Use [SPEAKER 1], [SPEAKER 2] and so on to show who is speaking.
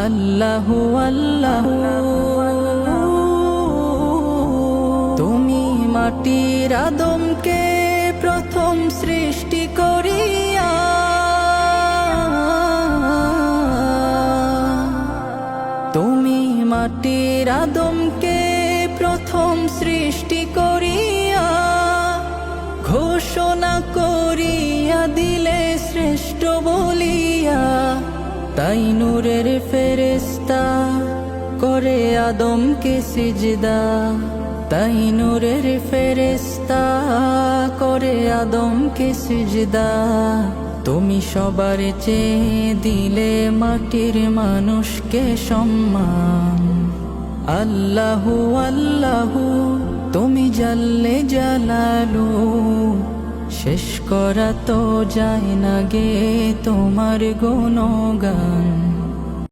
[SPEAKER 1] আল্লাহু আল্লাহু। তুমি মাটির আদমকে প্রথম সৃষ্টি করিয়া তুমি মাটির আদমকে প্রথম সৃষ্টি করিয়া ঘোষণা করিয়া দিলে শ্রেষ্ঠ বলিয়া, তাই নূরের ফেরেশতা করে আদমকে সিজদা, তাই নূরের ফেরেশতা করে আদমকে সিজদা। তুমি সবার চেয়ে দিলে মাটির মানুষকে সম্মান। আল্লাহু আল্লাহু, তুমি জাল্লে জালালু, শেষ করা তো যায় না গে তোমার গুণগান।